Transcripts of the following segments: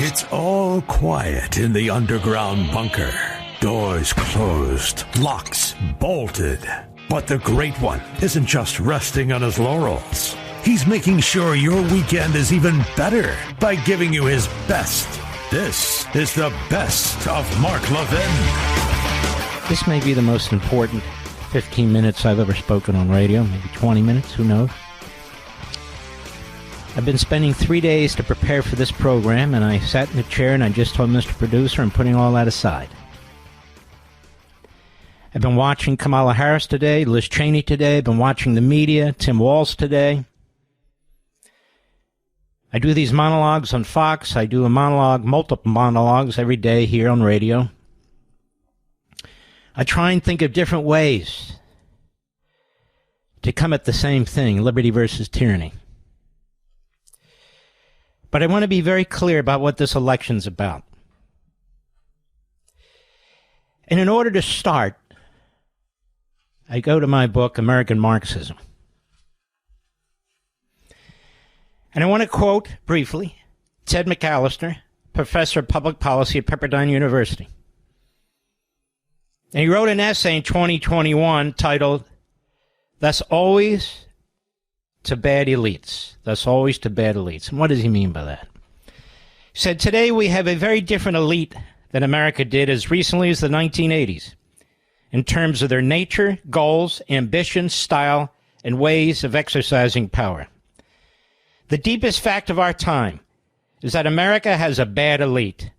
It's all quiet in the underground bunker. Doors closed, locks bolted. But the Great One isn't just resting on his laurels. He's making sure your weekend is even better by giving you his best. This is the best of Mark Levin. This may be the most important 15 minutes I've ever spoken on radio, maybe 20 minutes, who knows. I've been spending 3 days to prepare for this program, and I sat in the chair and I just told Mr. Producer I'm putting all that aside. I've been watching Kamala Harris today, Liz Cheney today, I've been watching the media, Tim Walz today. I do these monologues on Fox. I do multiple monologues every day here on radio. I try and think of different ways to come at the same thing, liberty versus tyranny. But I want to be very clear about what this election's about. And in order to start, I go to my book, American Marxism. And I want to quote briefly Ted McAllister, professor of public policy at Pepperdine University. And he wrote an essay in 2021 titled, Thus Always to Bad Elites. Thus Always to Bad Elites. And what does he mean by that? He said, today we have a very different elite than America did as recently as the 1980s in terms of their nature, goals, ambitions, style, and ways of exercising power. The deepest fact of our time is that America has a bad elite,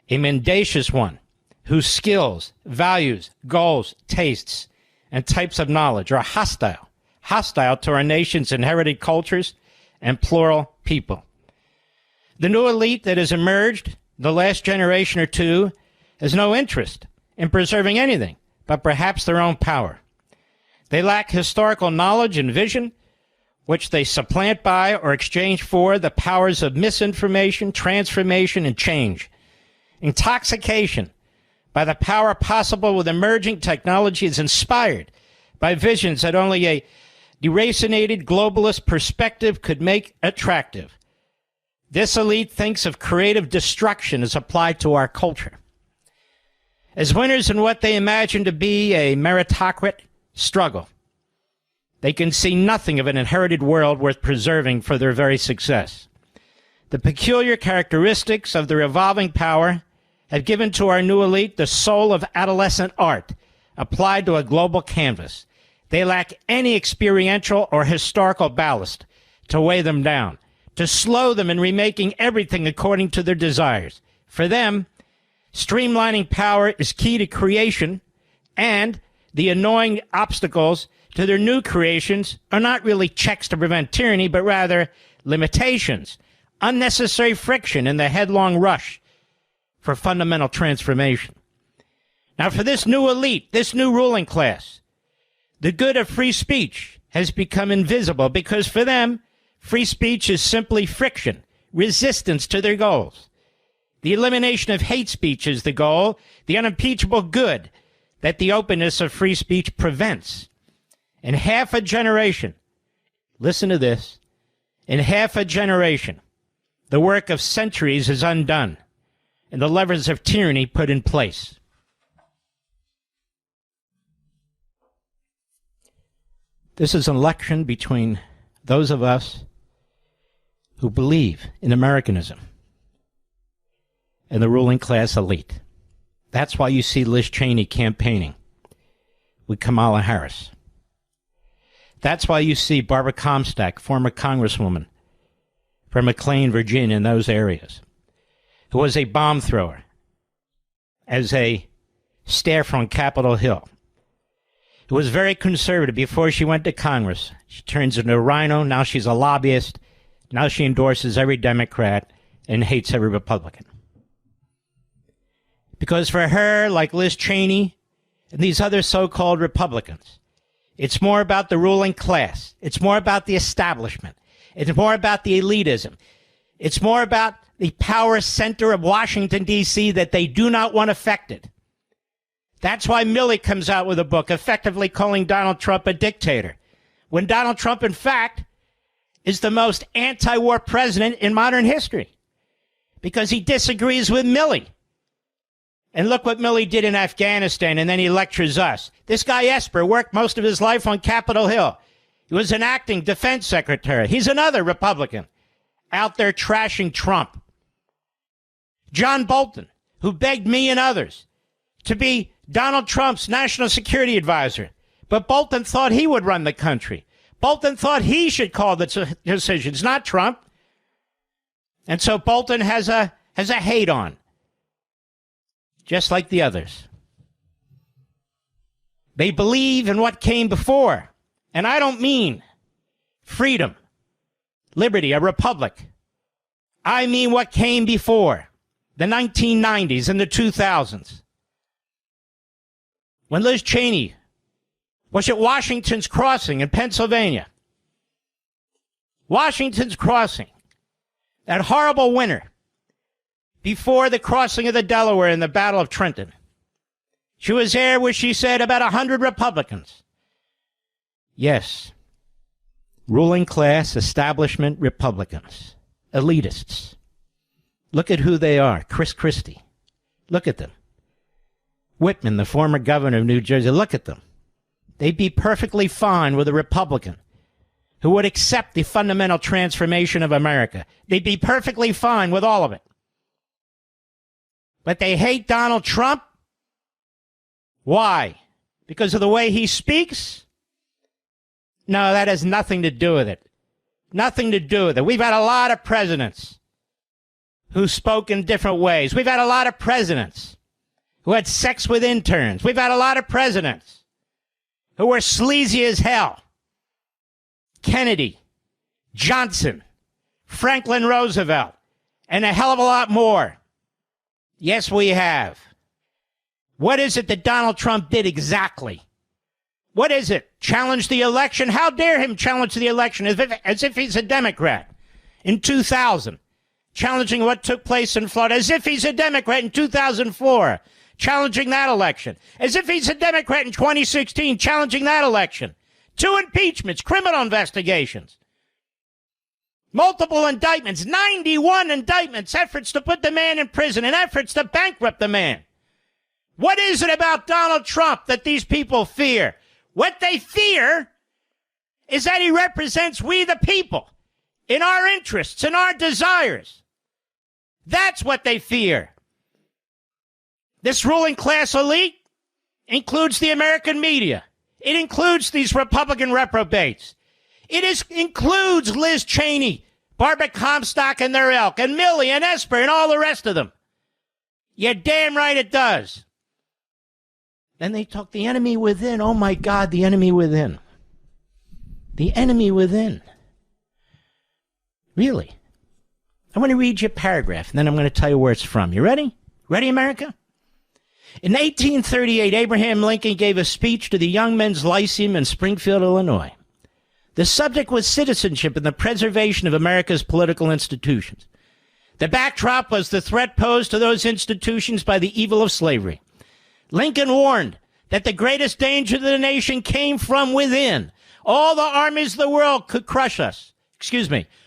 a mendacious one, whose skills, values, goals, tastes, and types of knowledge are hostile to our nation's inherited cultures and plural people. The new elite that has emerged the last generation or two has no interest in preserving anything but perhaps their own power. They lack historical knowledge and vision, which they supplant by or exchange for the powers of misinformation, transformation, and change. Intoxication by the power possible with emerging technology is inspired by visions that only a deracinated globalist perspective could make attractive. This elite thinks of creative destruction as applied to our culture. As winners in what they imagine to be a meritocratic struggle, they can see nothing of an inherited world worth preserving for their very success. The peculiar characteristics of their evolving power have given to our new elite the soul of adolescent art applied to a global canvas. They lack any experiential or historical ballast to weigh them down, to slow them in remaking everything according to their desires. For them, streamlining power is key to creation, and the annoying obstacles to their new creations are not really checks to prevent tyranny, but rather limitations, unnecessary friction in the headlong rush for fundamental transformation. Now, for this new elite, this new ruling class, the good of free speech has become invisible because for them, free speech is simply friction, resistance to their goals. The elimination of hate speech is the goal, the unimpeachable good that the openness of free speech prevents. In half a generation, listen to this, in half a generation, the work of centuries is undone and the levers of tyranny put in place. This is an election between those of us who believe in Americanism and the ruling class elite. That's why you see Liz Cheney campaigning with Kamala Harris. That's why you see Barbara Comstock, former congresswoman from McLean, Virginia, in those areas, who was a bomb thrower as a staffer on Capitol Hill, who was very conservative before she went to Congress. She turns into a rhino. Now she's a lobbyist. Now she endorses every Democrat and hates every Republican. Because for her, like Liz Cheney and these other so-called Republicans, it's more about the ruling class. It's more about the establishment. It's more about the elitism. It's more about the power center of Washington, D.C. that they do not want affected. That's why Milley comes out with a book effectively calling Donald Trump a dictator, when Donald Trump, in fact, is the most anti-war president in modern history. because he disagrees with Milley. And look what Milley did in Afghanistan, and then he lectures us. This guy Esper worked most of his life on Capitol Hill. He was an acting defense secretary. He's another Republican out there trashing Trump. John Bolton, who begged me and others to be Donald Trump's national security advisor. But Bolton thought he would run the country. Bolton thought he should call the decisions, not Trump. And so Bolton has a hate on, just like the others. They believe in what came before. And I don't mean freedom, liberty, a republic. I mean what came before, the 1990s and the 2000s. When Liz Cheney was at Washington's Crossing in Pennsylvania. Washington's Crossing, that horrible winter before the crossing of the Delaware in the Battle of Trenton. She was there where she said about 100 Republicans. Yes, ruling class, establishment Republicans, elitists. Look at who they are. Christie. Look at them. Whitman, the former governor of New Jersey, look at them. They'd be perfectly fine with a Republican who would accept the fundamental transformation of America. They'd be perfectly fine with all of it. But they hate Donald Trump. Why? Because of the way he speaks? No, that has nothing to do with it. Nothing to do with it. We've had a lot of presidents who spoke in different ways. We've had a lot of presidents who had sex with interns. We've had a lot of presidents who were sleazy as hell. Kennedy, Johnson, Franklin Roosevelt, and a hell of a lot more. Yes, we have. What is it that Donald Trump did exactly? What is it? Challenge the election? How dare him challenge the election as if he's a Democrat in 2000, challenging what took place in Florida, as if he's a Democrat in 2004, challenging that election, as if he's a Democrat in 2016, challenging that election. 2 impeachments, criminal investigations, multiple indictments, 91 indictments, efforts to put the man in prison, and efforts to bankrupt the man. What is it about Donald Trump that these people fear? What they fear is that he represents we the people in our interests, in our desires. That's what they fear. This ruling class elite includes the American media. It includes these Republican reprobates. It includes Liz Cheney, Barbara Comstock and their ilk, and Milley and Esper and all the rest of them. You're damn right it does. Then they talk the enemy within. Oh, my God, the enemy within. The enemy within. Really? I want to read you a paragraph, and then I'm going to tell you where it's from. You ready? Ready, America? In 1838, Abraham Lincoln gave a speech to the Young Men's Lyceum in Springfield, Illinois. The subject was citizenship and the preservation of America's political institutions. The backdrop was the threat posed to those institutions by the evil of slavery. Lincoln warned that the greatest danger to the nation came from within. All the armies of the world could crush us.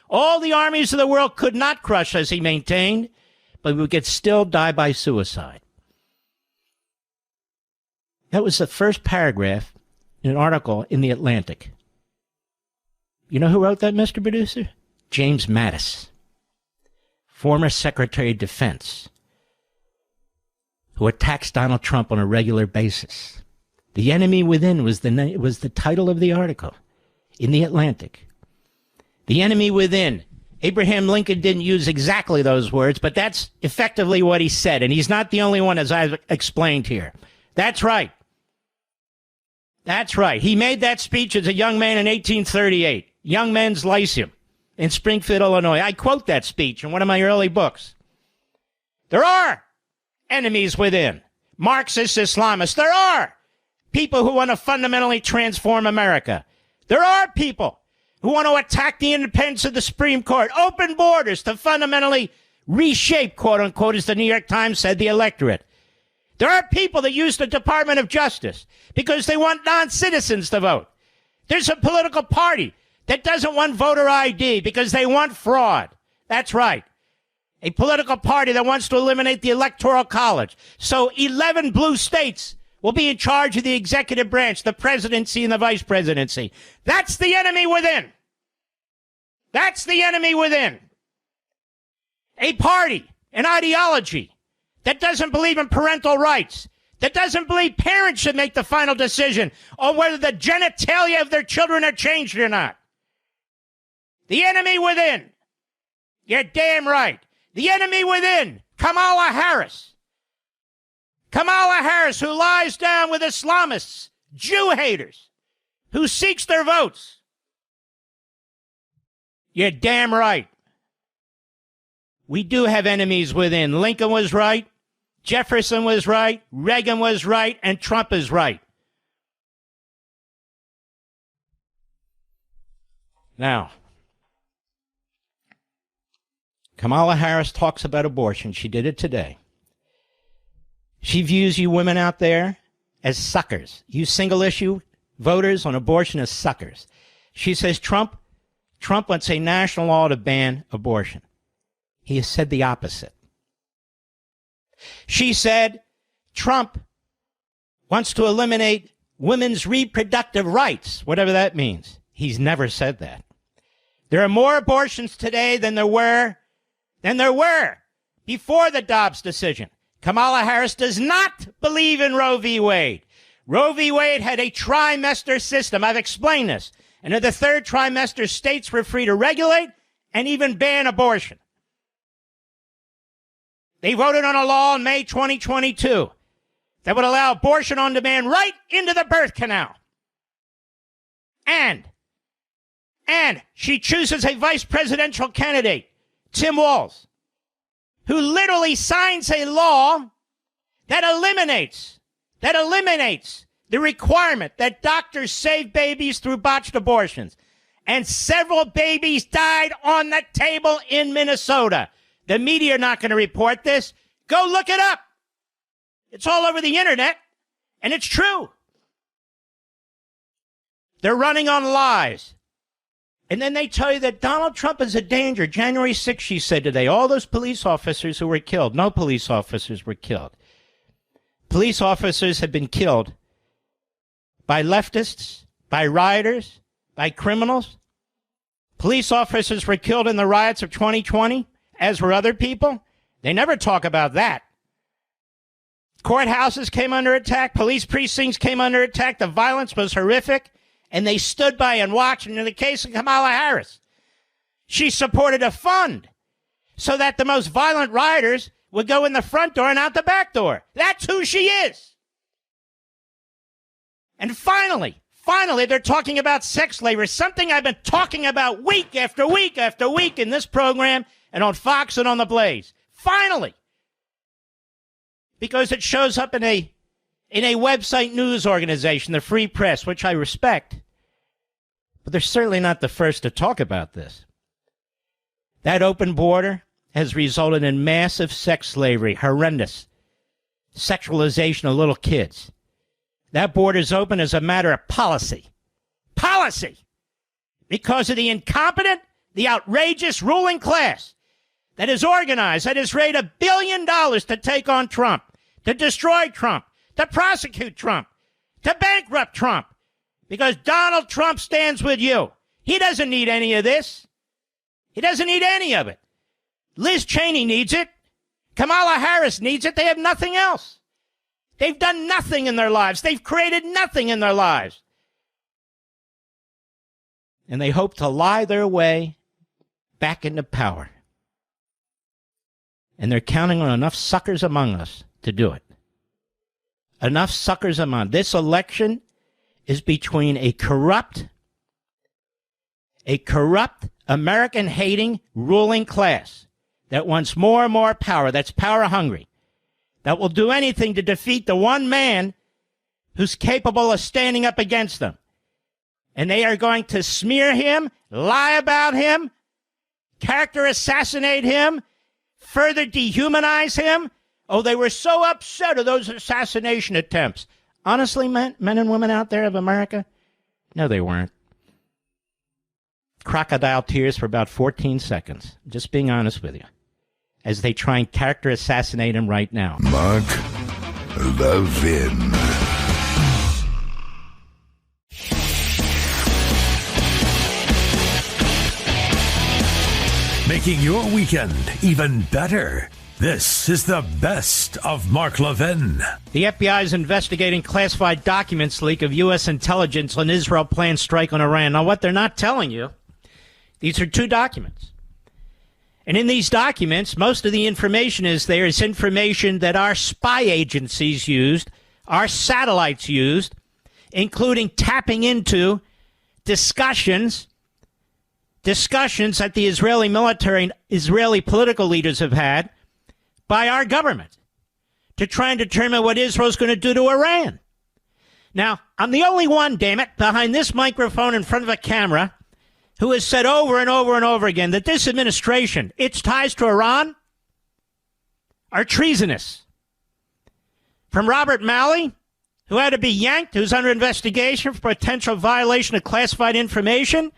All the armies of the world could not crush us, he maintained, but we could still die by suicide. That was the first paragraph in an article in The Atlantic. You know who wrote that, Mr. Producer? James Mattis, former Secretary of Defense, who attacks Donald Trump on a regular basis. The enemy within was the title of the article in The Atlantic. The enemy within. Abraham Lincoln didn't use exactly those words, but that's effectively what he said, and he's not the only one, as I've explained here. That's right. That's right. He made that speech as a young man in 1838, Young Men's Lyceum in Springfield, Illinois. I quote that speech in one of my early books. There are enemies within. Marxist Islamists. There are people who want to fundamentally transform America. There are people who want to attack the independence of the Supreme Court, open borders to fundamentally reshape, quote unquote, as the New York Times said, the electorate. There are people that use the Department of Justice because they want non-citizens to vote. There's a political party that doesn't want voter ID because they want fraud. That's right. a political party that wants to eliminate the Electoral College. So 11 blue states will be in charge of the executive branch, the presidency and the vice presidency. That's the enemy within. That's the enemy within. A party, an ideology that doesn't believe in parental rights, that doesn't believe parents should make the final decision on whether the genitalia of their children are changed or not. The enemy within. You're damn right. The enemy within. Kamala Harris. Kamala Harris, who lies down with Islamists, Jew haters, who seeks their votes. You're damn right. We do have enemies within. Lincoln was right. Jefferson was right. Reagan was right. And Trump is right. Now, Kamala Harris talks about abortion. She did it today. She views you women out there as suckers. You single-issue voters on abortion as suckers. She says Trump wants a national law to ban abortion. He has said the opposite. She said Trump wants to eliminate women's reproductive rights, whatever that means. He's never said that. There are more abortions today than there were before the Dobbs decision. Kamala Harris does not believe in Roe v. Wade. Roe v. Wade had a trimester system. I've explained this. And in the third trimester, states were free to regulate and even ban abortion. They voted on a law in May 2022 that would allow abortion on demand right into the birth canal. And she chooses a vice presidential candidate, Tim Walz, who literally signs a law that eliminates the requirement that doctors save babies through botched abortions. And several babies died on the table in Minnesota. The media are not going to report this. Go look it up. It's all over the internet, and it's true. They're running on lies. And then they tell you that Donald Trump is a danger. January 6th, she said today, all those police officers who were killed, no police officers were killed. Police officers have been killed by leftists, by rioters, by criminals. Police officers were killed in the riots of 2020, as were other people. They never talk about that. Courthouses came under attack. Police precincts came under attack. The violence was horrific. And they stood by and watched. And in the case of Kamala Harris, she supported a fund so that the most violent rioters would go in the front door and out the back door. That's who she is. And finally, they're talking about sex slavery, something I've been talking about week after week after week in this program and on Fox and on the Blaze. Finally. Because it shows up in a website news organization, the Free Press, which I respect. But they're certainly not the first to talk about this. That open border has resulted in massive sex slavery, horrendous sexualization of little kids. That border's open as a matter of policy. Policy! Because of the incompetent, the outrageous ruling class that is organized, that has raised $1 billion to take on Trump, to destroy Trump, to prosecute Trump, to bankrupt Trump, because Donald Trump stands with you. He doesn't need any of this. He doesn't need any of it. Liz Cheney needs it. Kamala Harris needs it. They have nothing else. They've done nothing in their lives. They've created nothing in their lives. And they hope to lie their way back into power. And they're counting on enough suckers among us to do it. Enough suckers among. This election is between a corrupt American-hating ruling class that wants more and more power, that's power-hungry, that will do anything to defeat the one man who's capable of standing up against them. And they are going to smear him, lie about him, character assassinate him, further dehumanize him. Oh, they were so upset of those assassination attempts. Honestly, men and women out there of America, no, they weren't. Crocodile tears for about 14 seconds. Just being honest with you. as they try and character assassinate him right now. Mark Levin. Making your weekend even better. This is the best of Mark Levin. The FBI is investigating classified documents leak of U.S. intelligence on Israel planned strike on Iran. Now, what they're not telling you, these are two documents. And in these documents, most of the information is there is information that our spy agencies used, our satellites used, including tapping into discussions that the Israeli military and Israeli political leaders have had by our government to try and determine what Israel's going to do to Iran. Now, I'm the only one, damn it, behind this microphone in front of a camera who has said over and over and over again that this administration, its ties to Iran are treasonous. From Robert Milley, who had to be yanked, who's under investigation for potential violation of classified information.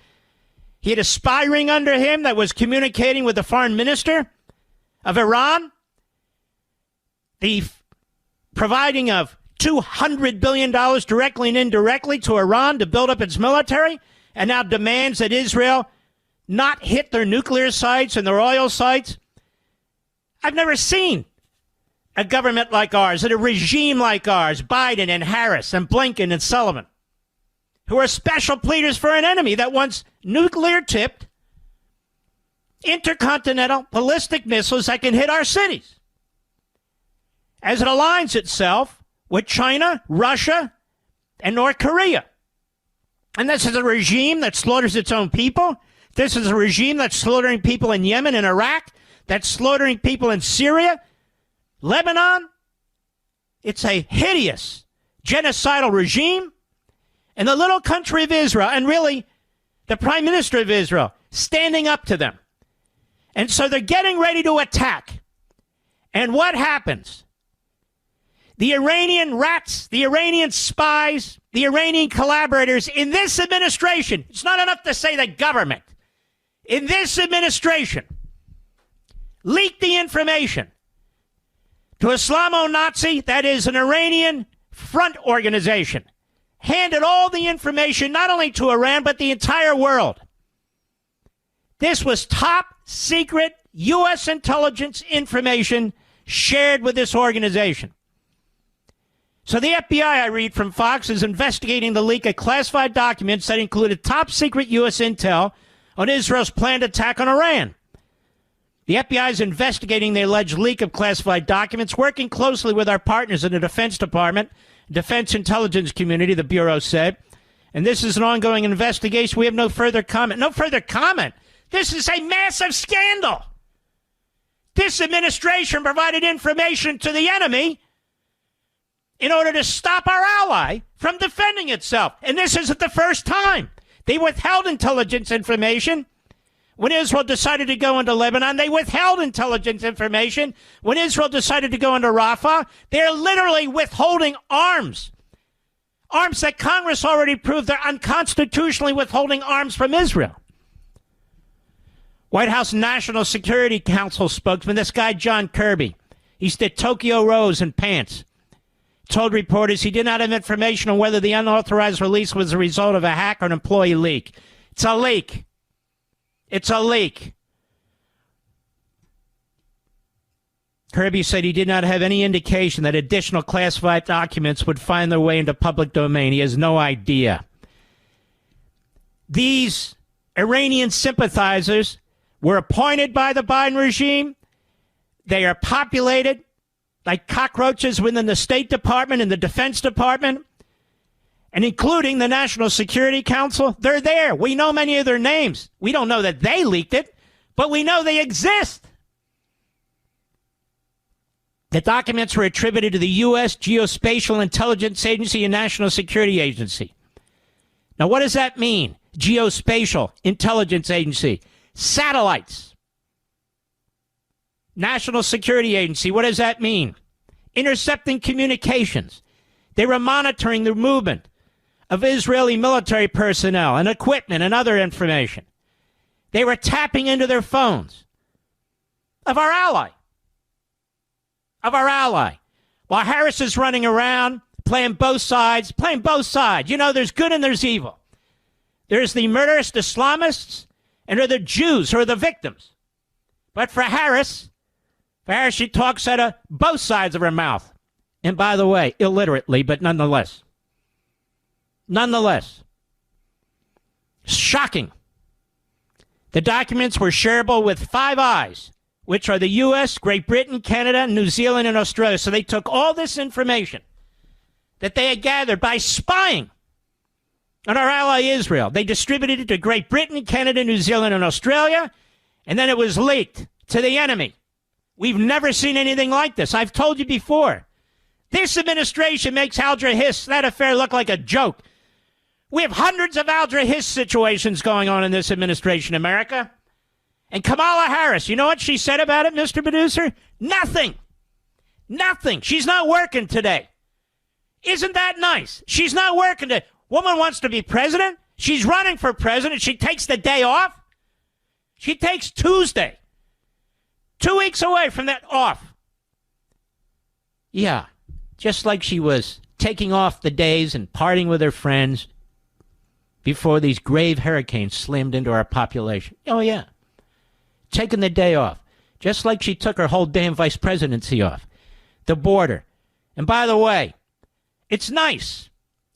He had a spy ring under him that was communicating with the foreign minister of Iran. The providing of $200 billion directly and indirectly to Iran to build up its military, and now demands that Israel not hit their nuclear sites and their oil sites. I've never seen a government like ours, and a regime like ours, Biden and Harris and Blinken and Sullivan, who are special pleaders for an enemy that wants nuclear-tipped, intercontinental ballistic missiles that can hit our cities, as it aligns itself with China, Russia, and North Korea. And this is a regime that slaughters its own people. This is a regime that's slaughtering people in Yemen and Iraq, that's slaughtering people in Syria, Lebanon. It's a hideous genocidal regime. And the little country of Israel, and really the prime minister of Israel, standing up to them. And so they're getting ready to attack. And what happens? The Iranian rats, the Iranian spies, the Iranian collaborators in this administration, it's not enough to say the government, in this administration, leaked the information to Islamo-Nazi, that is an Iranian front organization, handed all the information not only to Iran, but the entire world. This was top secret U.S. intelligence information shared with this organization. So the FBI, I read from Fox, is investigating the leak of classified documents that included top secret U.S. intel on Israel's planned attack on Iran. The FBI is investigating the alleged leak of classified documents, working closely with our partners in the Defense Department, Defense Intelligence Community, the Bureau said. And this is an ongoing investigation. We have no further comment. No further comment. This is a massive scandal. This administration provided information to the enemy in order to stop our ally from defending itself. And this isn't the first time. They withheld intelligence information when Israel decided to go into Lebanon. They withheld intelligence information when Israel decided to go into Rafah. They're literally withholding arms. Arms that Congress already proved they're unconstitutionally withholding arms from Israel. White House National Security Council spokesman, this guy John Kirby, he's the Tokyo Rose in pants, told reporters he did not have information on whether the unauthorized release was a result of a hack or an employee leak. It's a leak. It's a leak. Kirby said he did not have any indication that additional classified documents would find their way into public domain. He has no idea. These Iranian sympathizers were appointed by the Biden regime. They are populated like cockroaches within the State Department and the Defense Department, and including the National Security Council. They're there. We know many of their names. We don't know that they leaked it, but we know they exist. The documents were attributed to the U.S. Geospatial Intelligence Agency and National Security Agency. Now, what does that mean? Geospatial Intelligence Agency. Satellites. National Security Agency, what does that mean? Intercepting communications. They were monitoring the movement of Israeli military personnel and equipment and other information. They were tapping into their phones. of our ally. Of our ally. While Harris is running around playing both sides. You know, there's good and there's evil. There's the murderous Islamists and there are the Jews who are the victims. But for Harris, she talks out of both sides of her mouth. And by the way, illiterately, but nonetheless. Shocking. The documents were shareable with Five Eyes, which are the U.S., Great Britain, Canada, New Zealand, and Australia. So they took all this information that they had gathered by spying on our ally Israel. They distributed it to Great Britain, Canada, New Zealand, and Australia, and then it was leaked to the enemy. We've never seen anything like this. I've told you before. This administration makes Aldra Hiss, that affair, look like a joke. We have hundreds of Aldra Hiss situations going on in this administration, America. And Kamala Harris, you know what she said about it, Mr. Producer? Nothing. She's not working today. Isn't that nice? She's not working today. Woman wants to be president. She's running for president. She takes the day off. She takes Tuesday. 2 weeks away from that off. Yeah, just like she was taking off the days and partying with her friends before these grave hurricanes slammed into our population. Oh, yeah. Taking the day off. Just like she took her whole damn vice presidency off. The border. And by the way, it's nice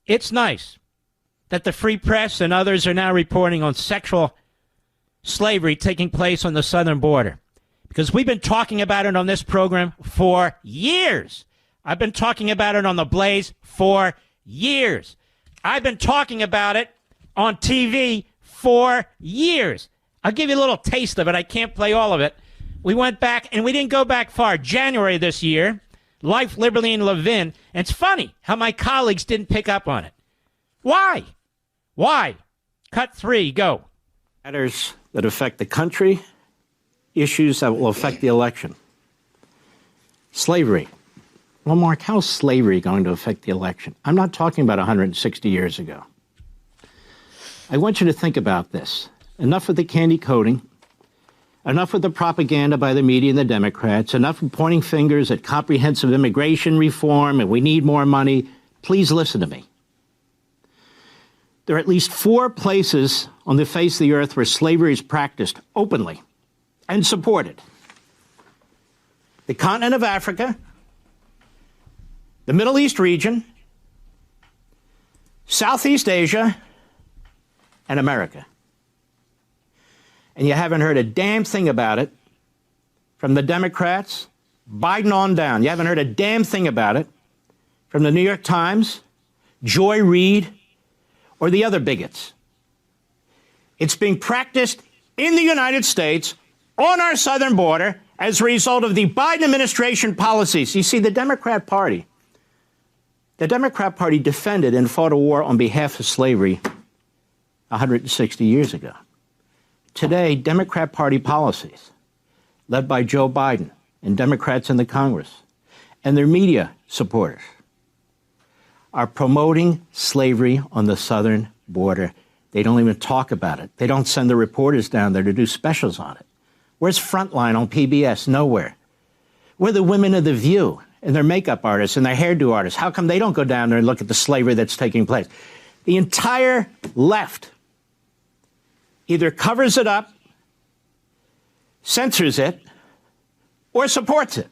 that the Free Press and others are now reporting on sexual slavery taking place on the southern border. Because we've been talking about it on this program for years. I've been talking about it on The Blaze for years. I've been talking about it on TV for years. I'll give you a little taste of it. I can't play all of it. We went back, and we didn't go back far. January this year, Life, Liberty, and Levin. And it's funny how my colleagues didn't pick up on it. Why? Cut 3, go. Matters that affect the country, issues that will affect the election. Slavery. Well, Mark, how's slavery going to affect the election? I'm not talking about 160 years ago. I want you to think about this. Enough with the candy coating. Enough with the propaganda by the media and the Democrats. Enough with pointing fingers at comprehensive immigration reform and we need more money. Please listen to me. There are at least 4 places on the face of the earth where slavery is practiced openly and supported. The continent of Africa, the Middle East region, Southeast Asia, and America. And you haven't heard a damn thing about it from the Democrats, Biden on down. You haven't heard a damn thing about it from the New York Times, Joy Reid, or the other bigots. It's being practiced in the United States on our southern border as a result of the Biden administration policies. You see, the Democrat Party defended and fought a war on behalf of slavery 160 years ago. Today, Democrat Party policies, led by Joe Biden and Democrats in the Congress and their media supporters, are promoting slavery on the southern border. They don't even talk about it. They don't send the reporters down there to do specials on it. Where's Frontline on PBS? Nowhere. Where are the women of The View and their makeup artists and their hairdo artists? How come they don't go down there and look at the slavery that's taking place? The entire left either covers it up, censors it, or supports it.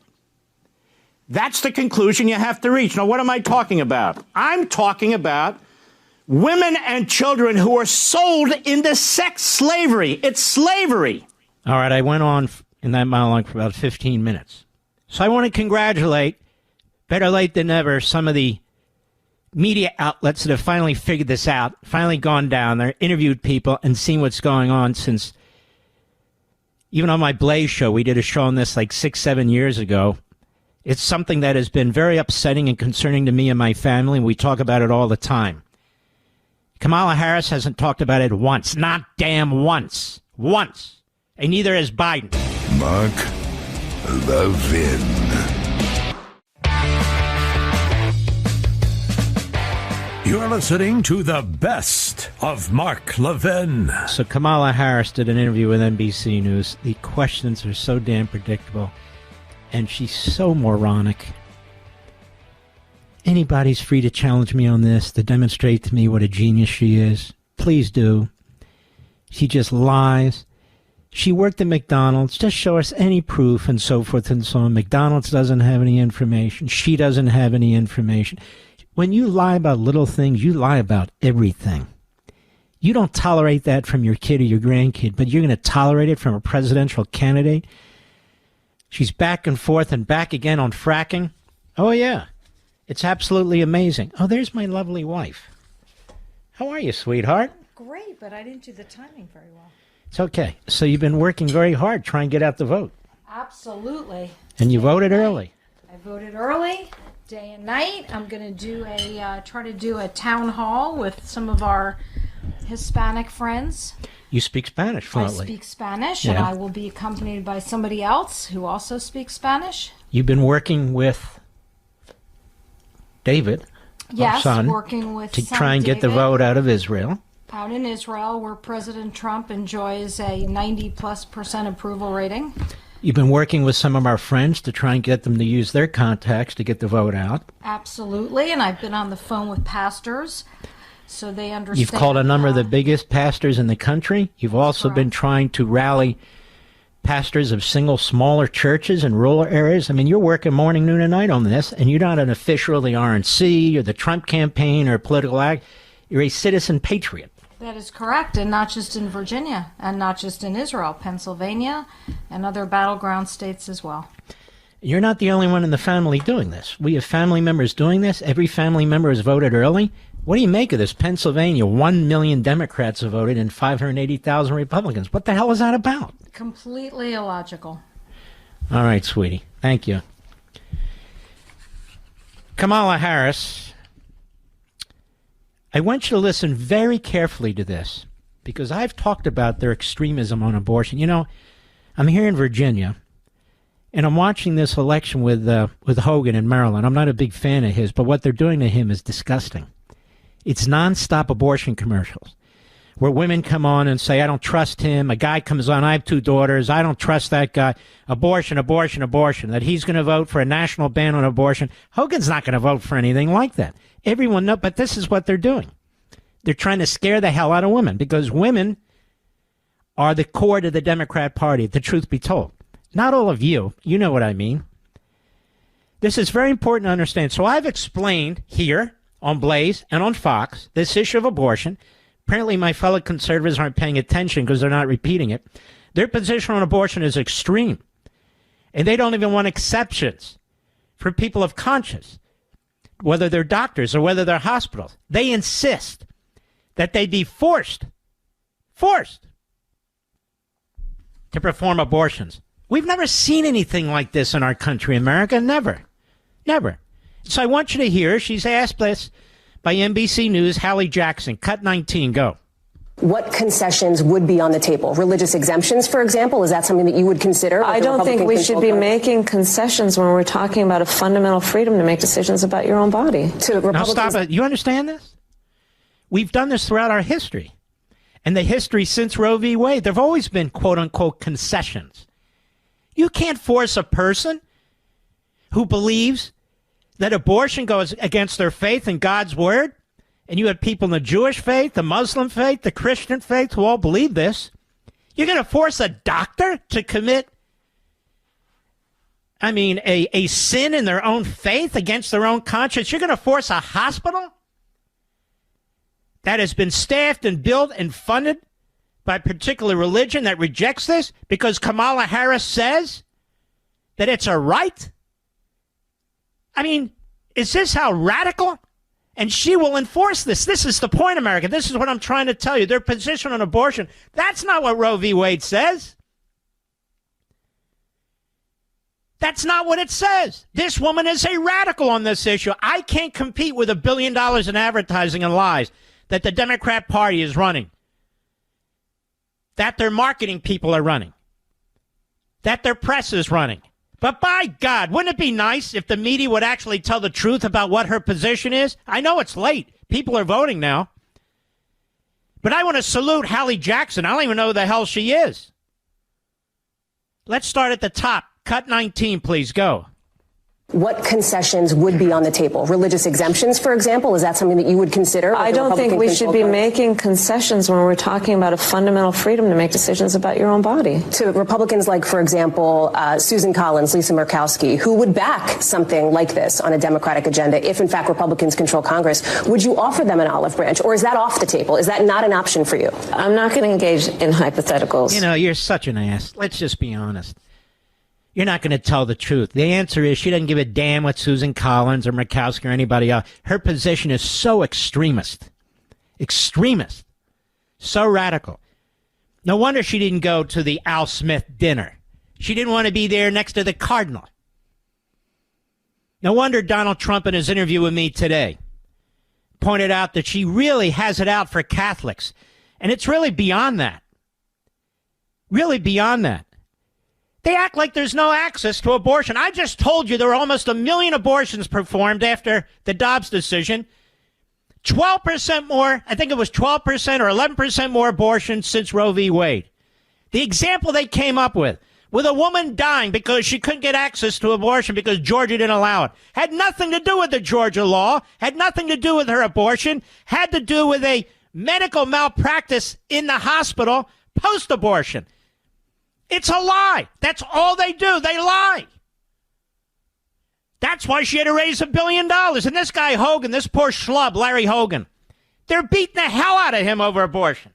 That's the conclusion you have to reach. Now, what am I talking about? I'm talking about women and children who are sold into sex slavery. It's slavery. All right, I went on in that monologue for about 15 minutes. So I want to congratulate, better late than never, some of the media outlets that have finally figured this out, finally gone down there, interviewed people, and seen what's going on since, even on my Blaze show, we did a show on this like 6-7 years ago. It's something that has been very upsetting and concerning to me and my family, and we talk about it all the time. Kamala Harris hasn't talked about it once. Not damn once. Once. And neither has Biden. Mark Levin. You're listening to the best of Mark Levin. So Kamala Harris did an interview with NBC News. The questions are so damn predictable, and she's so moronic. Anybody's free to challenge me on this, to demonstrate to me what a genius she is. Please do. She just lies. She worked at McDonald's. Just show us any proof and so forth and so on. McDonald's doesn't have any information. She doesn't have any information. When you lie about little things, you lie about everything. You don't tolerate that from your kid or your grandkid, but you're going to tolerate it from a presidential candidate? She's back and forth and back again on fracking. Oh, yeah. It's absolutely amazing. Oh, there's my lovely wife. How are you, sweetheart? Great, but I didn't do the timing very well. It's okay. So you've been working very hard trying to get out the vote. Absolutely. And you voted early. I voted early, day and night. I'm going to do try to do a town hall with some of our Hispanic friends. You speak Spanish fluently. I speak Spanish, and I will be accompanied by somebody else who also speaks Spanish. You've been working with David, yes, our son, working with to son try and get the David vote out of Israel. out in Israel, where President Trump enjoys a 90+% approval rating. You've been working with some of our friends to try and get them to use their contacts to get the vote out. Absolutely, and I've been on the phone with pastors, so they understand. You've called a number of the biggest pastors in the country. You've also been trying to rally pastors of single smaller churches in rural areas. I mean, you're working morning, noon, and night on this, and you're not an official of the RNC or the Trump campaign or a political act. You're a citizen patriot. That is correct, and not just in Virginia, and not just in Israel, Pennsylvania, and other battleground states as well. You're not the only one in the family doing this. We have family members doing this. Every family member has voted early. What do you make of this? Pennsylvania, 1 million Democrats have voted and 580,000 Republicans. What the hell is that about? Completely illogical. All right, sweetie. Thank you. Kamala Harris, I want you to listen very carefully to this, because I've talked about their extremism on abortion. You know, I'm here in Virginia, and I'm watching this election with Hogan in Maryland. I'm not a big fan of his, but what they're doing to him is disgusting. It's nonstop abortion commercials where women come on and say, I don't trust him. A guy comes on, I have 2 daughters. I don't trust that guy. Abortion, abortion, abortion. That he's going to vote for a national ban on abortion. Hogan's not going to vote for anything like that. Everyone knows, but this is what they're doing. They're trying to scare the hell out of women, because women are the core to the Democrat Party, if the truth be told. Not all of you. You know what I mean. This is very important to understand. So I've explained here on Blaze and on Fox this issue of abortion. Apparently my fellow conservatives aren't paying attention because they're not repeating it. Their position on abortion is extreme. And they don't even want exceptions for people of conscience, whether they're doctors or whether they're hospitals. They insist that they be forced to perform abortions. We've never seen anything like this in our country, America. Never. So I want you to hear, she's asked this by NBC News, Hallie Jackson. Cut 19, go. What concessions would be on the table? Religious exemptions, for example? Is that something that you would consider? I don't think we should be making concessions when we're talking about a fundamental freedom to make decisions about your own body. Now stop it. You understand this? We've done this throughout our history. And the history since Roe v. Wade, there have always been, quote-unquote, concessions. You can't force a person who believes that abortion goes against their faith and God's word. And you have people in the Jewish faith, the Muslim faith, the Christian faith who all believe this. You're going to force a doctor to commit, a sin in their own faith against their own conscience. You're going to force a hospital that has been staffed and built and funded by a particular religion that rejects this because Kamala Harris says that it's a right? Is this how radical? And she will enforce this. This is the point, America. This is what I'm trying to tell you. Their position on abortion, that's not what Roe v. Wade says. That's not what it says. This woman is a radical on this issue. I can't compete with $1 billion in advertising and lies that the Democrat Party is running, that their marketing people are running, that their press is running. But by God, wouldn't it be nice if the media would actually tell the truth about what her position is? I know it's late, People are voting now. But I want to salute Hallie Jackson. I don't even know who the hell she is. Let's start at the top. Cut 19, please. Go. What concessions would be on the table? Religious exemptions, for example? Is that something that you would consider? I don't think we should be making concessions when we're talking about a fundamental freedom to make decisions about your own body. To Republicans like, for example, Susan Collins, Lisa Murkowski, who would back something like this on a Democratic agenda if, in fact, Republicans control Congress, would you offer them an olive branch? Or is that off the table? Is that not an option for you? I'm not going to engage in hypotheticals. You know, you're such an ass. Let's just be honest. You're not going to tell the truth. The answer is she doesn't give a damn what Susan Collins or Murkowski or anybody else. Her position is so extremist. Extremist. So radical. No wonder she didn't go to the Al Smith dinner. She didn't want to be there next to the Cardinal. No wonder Donald Trump in his interview with me today pointed out that she really has it out for Catholics. And it's really beyond that. Really beyond that. They act like there's no access to abortion. I just told you there were almost 1 million abortions performed after the Dobbs decision. 12% more, I think it was 12% or 11% more abortions since Roe v. Wade. The example they came up with a woman dying because she couldn't get access to abortion because Georgia didn't allow it, had nothing to do with the Georgia law, had nothing to do with her abortion, had to do with a medical malpractice in the hospital post-abortion. It's a lie. That's all they do. They lie. That's why she had to raise $1 billion. And this guy Hogan, this poor schlub, Larry Hogan, they're beating the hell out of him over abortion.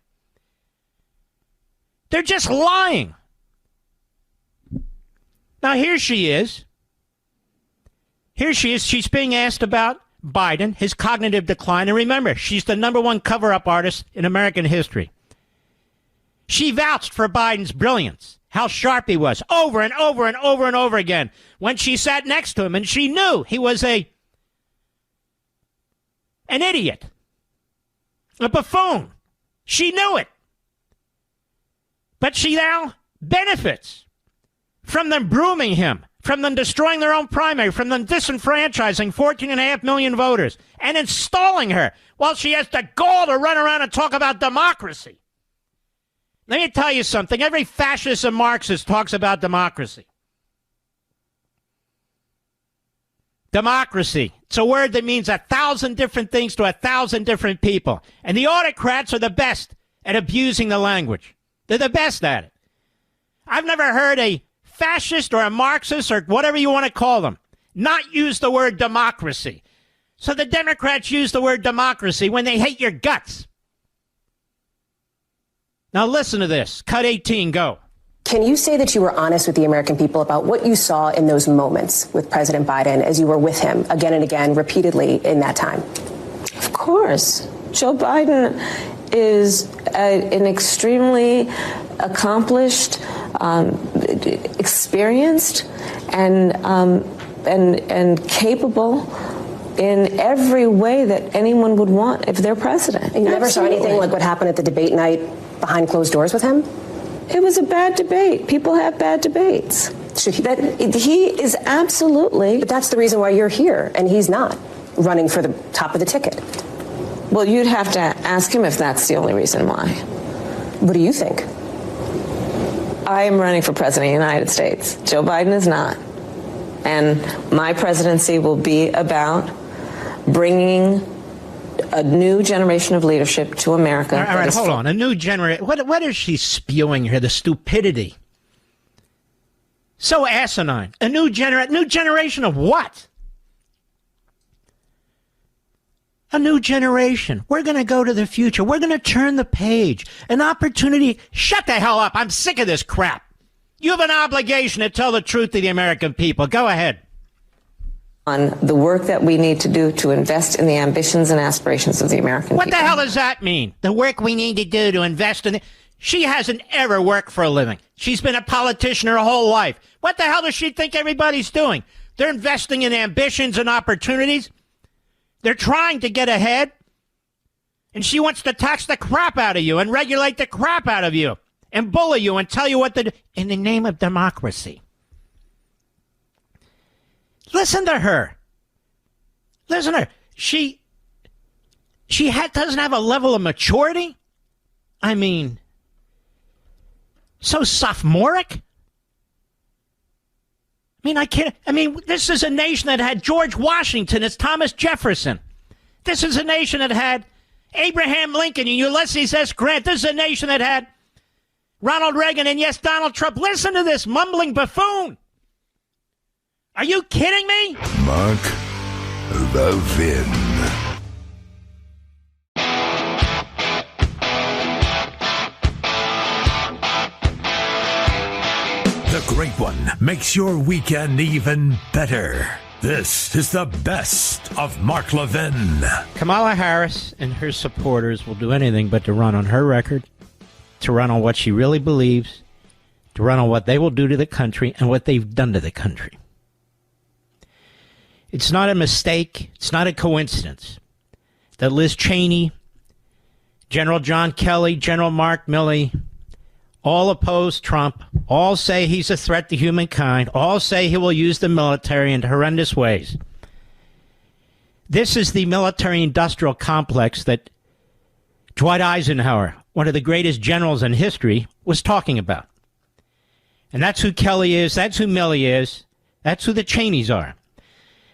They're just lying. Now, here she is. Here she is. She's being asked about Biden, his cognitive decline. And remember, she's the #1 cover-up artist in American history. She vouched for Biden's brilliance, how sharp he was, over and over and over and over again when she sat next to him, and she knew he was an idiot, a buffoon. She knew it. But she now benefits from them grooming him, from them destroying their own primary, from them disenfranchising 14.5 million voters, and installing her while she has the gall to run around and talk about democracy. Let me tell you something. Every fascist and Marxist talks about democracy. Democracy. It's a word that means 1,000 different things to 1,000 different people. And the autocrats are the best at abusing the language. They're the best at it. I've never heard a fascist or a Marxist or whatever you want to call them not use the word democracy. So the Democrats use the word democracy when they hate your guts. Now listen to this. Cut 18, go. Can you say that you were honest with the American people about what you saw in those moments with President Biden as you were with him again and again, repeatedly in that time? Of course. Joe Biden is an extremely accomplished, experienced, and capable in every way that anyone would want if they're president. You never saw anything like what happened at the debate night behind closed doors with him? It was a bad debate. People have bad debates. He is absolutely. But that's the reason why you're here, and he's not running for the top of the ticket. Well, you'd have to ask him if that's the only reason why. What do you think? I am running for president of the United States. Joe Biden is not. And my presidency will be about bringing a new generation of leadership to America. All right, hold on. A new generation. What is she spewing here? The stupidity. So asinine. A new generation of what? A new generation. We're going to go to the future. We're going to turn the page. An opportunity. Shut the hell up. I'm sick of this crap. You have an obligation to tell the truth to the American people. Go ahead. On the work that we need to do to invest in the ambitions and aspirations of the American people. What the hell does that mean? The work we need to do to invest in it? She hasn't ever worked for a living. She's been a politician her whole life. What the hell does she think everybody's doing? They're investing in ambitions and opportunities. They're trying to get ahead. And she wants to tax the crap out of you and regulate the crap out of you and bully you and tell you what to do in the name of democracy. Listen to her. Listen to her. She doesn't have a level of maturity? I mean, so sophomoric? This is a nation that had George Washington as Thomas Jefferson. This is a nation that had Abraham Lincoln and Ulysses S. Grant. This is a nation that had Ronald Reagan and, yes, Donald Trump. Listen to this mumbling buffoon. Are you kidding me? Mark Levin. The Great One makes your weekend even better. This is the best of Mark Levin. Kamala Harris and her supporters will do anything but to run on her record, to run on what she really believes, to run on what they will do to the country and what they've done to the country. It's not a mistake. It's not a coincidence that Liz Cheney, General John Kelly, General Mark Milley, all oppose Trump, all say he's a threat to humankind, all say he will use the military in horrendous ways. This is the military-industrial complex that Dwight Eisenhower, one of the greatest generals in history, was talking about. And that's who Kelly is, that's who Milley is, that's who the Cheneys are.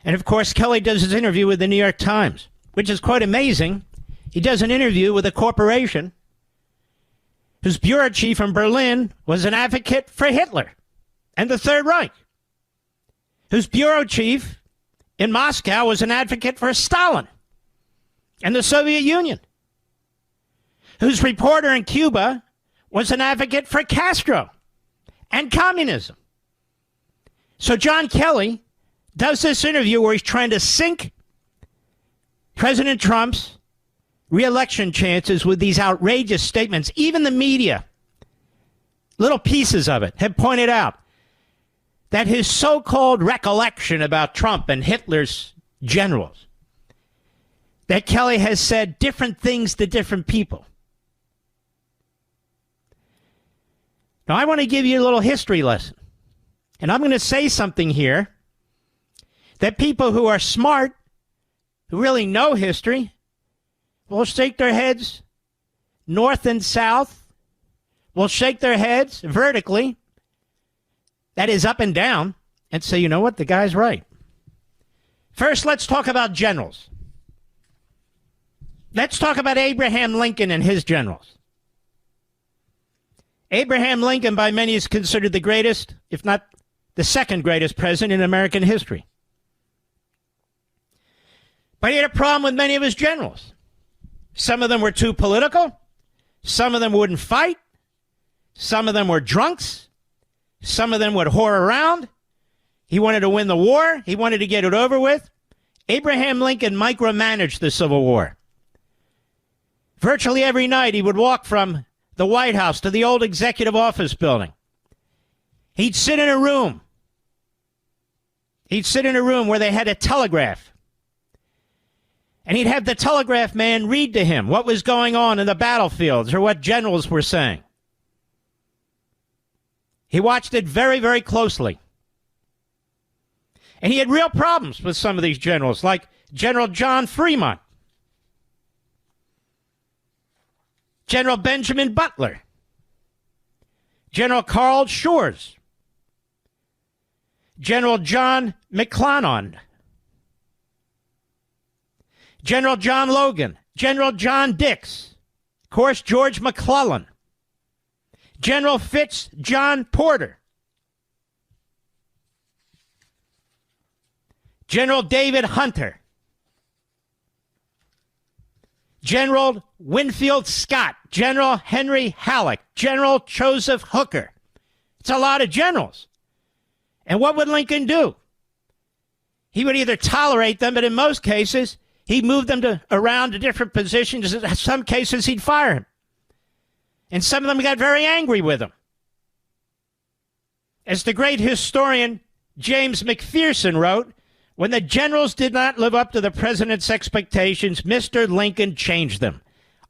And, of course, Kelly does his interview with the New York Times, which is quite amazing. He does an interview with a corporation whose bureau chief in Berlin was an advocate for Hitler and the Third Reich, whose bureau chief in Moscow was an advocate for Stalin and the Soviet Union, whose reporter in Cuba was an advocate for Castro and communism. So John Kelly does this interview where he's trying to sink President Trump's re-election chances with these outrageous statements. Even the media, little pieces of it, have pointed out that his so-called recollection about Trump and Hitler's generals, that Kelly has said different things to different people. Now, I want to give you a little history lesson. And I'm going to say something here that people who are smart, who really know history, will shake their heads north and south, will shake their heads vertically, that is up and down, and say, you know what, the guy's right. First, let's talk about generals. Let's talk about Abraham Lincoln and his generals. Abraham Lincoln, by many, is considered the greatest, if not the second greatest president in American history. But he had a problem with many of his generals. Some of them were too political. Some of them wouldn't fight. Some of them were drunks. Some of them would whore around. He wanted to win the war. He wanted to get it over with. Abraham Lincoln micromanaged the Civil War. Virtually every night he would walk from the White House to the old executive office building. He'd sit in a room. He'd sit in a room where they had a telegraph. And he'd have the telegraph man read to him what was going on in the battlefields or what generals were saying. He watched it very, very closely. And he had real problems with some of these generals, like General John Fremont, General Benjamin Butler, General Carl Schurz, General John McClellan, General John Logan, General John Dix, of course, George McClellan, General Fitz John Porter, General David Hunter, General Winfield Scott, General Henry Halleck, General Joseph Hooker. It's a lot of generals. And what would Lincoln do? He would either tolerate them, but in most cases, he'd move them around to different positions. In some cases, he'd fire him. And some of them got very angry with him. As the great historian James McPherson wrote, when the generals did not live up to the president's expectations, Mr. Lincoln changed them.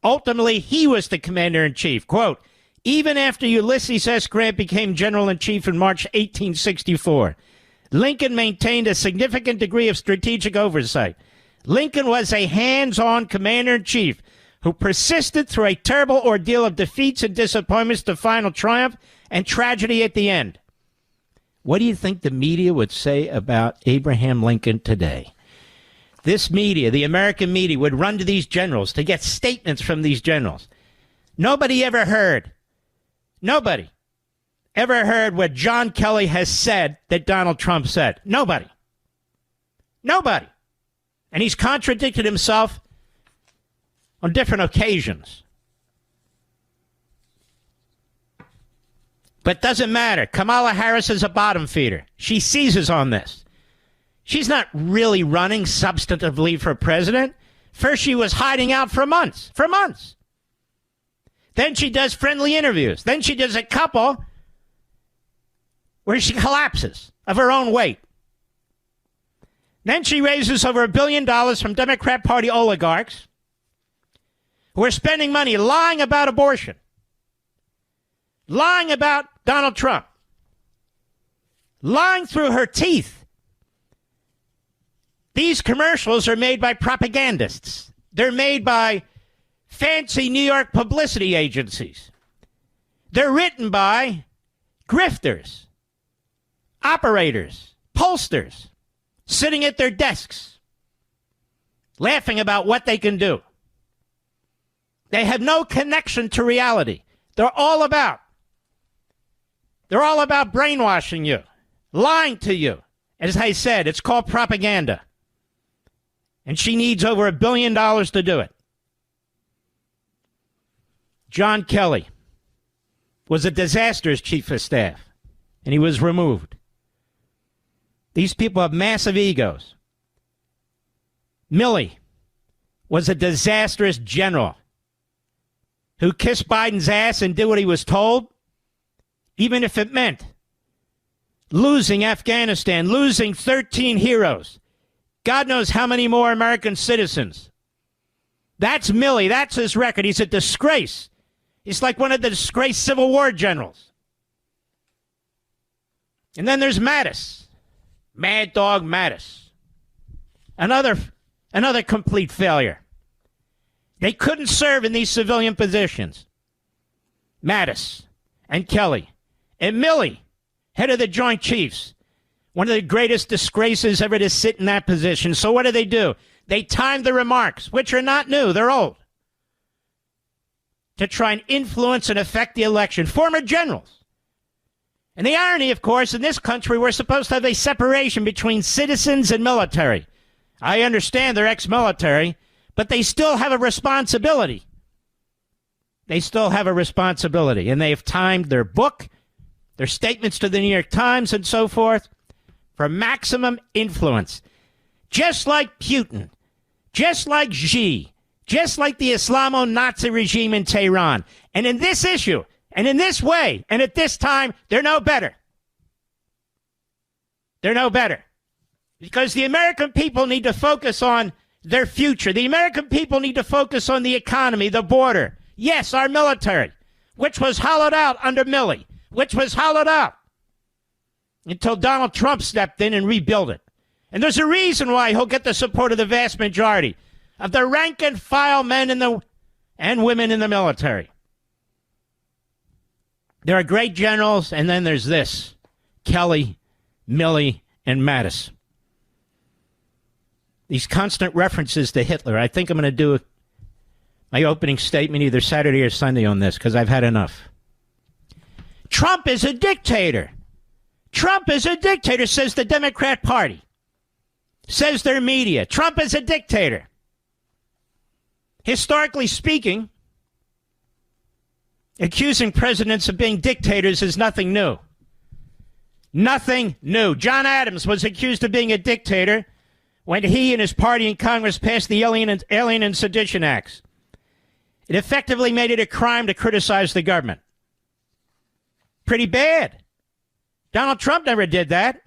Ultimately, he was the commander-in-chief. Quote, even after Ulysses S. Grant became general-in-chief in March 1864, Lincoln maintained a significant degree of strategic oversight. Lincoln was a hands-on commander-in-chief who persisted through a terrible ordeal of defeats and disappointments to final triumph and tragedy at the end. What do you think the media would say about Abraham Lincoln today? This media, the American media, would run to these generals to get statements from these generals. Nobody ever heard what John Kelly has said that Donald Trump said. Nobody. And he's contradicted himself on different occasions. But doesn't matter. Kamala Harris is a bottom feeder. She seizes on this. She's not really running substantively for president. First, she was hiding out for months. Then she does friendly interviews. Then she does a couple where she collapses of her own weight. Then she raises over $1 billion from Democrat Party oligarchs who are spending money lying about abortion, lying about Donald Trump, lying through her teeth. These commercials are made by propagandists. They're made by fancy New York publicity agencies. They're written by grifters, operators, pollsters, sitting at their desks, laughing about what they can do. They have no connection to reality. They're all about brainwashing you, lying to you. As I said, it's called propaganda. And she needs over $1 billion to do it. John Kelly was a disastrous chief of staff, and he was removed. These people have massive egos. Milley was a disastrous general who kissed Biden's ass and did what he was told, even if it meant losing Afghanistan, losing 13 heroes, God knows how many more American citizens. That's Milley. That's his record. He's a disgrace. He's like one of the disgraced Civil War generals. And then there's Mattis. Mad Dog Mattis. Another complete failure. They couldn't serve in these civilian positions. Mattis and Kelly and Milley, head of the Joint Chiefs, one of the greatest disgraces ever to sit in that position. So what do? They timed the remarks, which are not new, they're old, to try and influence and affect the election. Former generals. And the irony, of course, in this country, we're supposed to have a separation between citizens and military. I understand they're ex-military, but they still have a responsibility. And they've timed their book, their statements to the New York Times and so forth for maximum influence. Just like Putin, just like Xi, just like the Islamo-Nazi regime in Tehran. And in this issue, and in this way, and at this time, they're no better. Because the American people need to focus on their future. The American people need to focus on the economy, the border. Yes, our military, which was hollowed out under Milley, which was hollowed out until Donald Trump stepped in and rebuilt it. And there's a reason why he'll get the support of the vast majority of the rank and file men and women in the military. There are great generals, and then there's this, Kelly, Milley, and Mattis. These constant references to Hitler. I think I'm going to do my opening statement either Saturday or Sunday on this, because I've had enough. Trump is a dictator. Trump is a dictator, says the Democrat Party. Says their media. Trump is a dictator. Historically speaking, accusing presidents of being dictators is nothing new. Nothing new. John Adams was accused of being a dictator when he and his party in Congress passed the Alien and Sedition Acts. It effectively made it a crime to criticize the government. Pretty bad. Donald Trump never did that.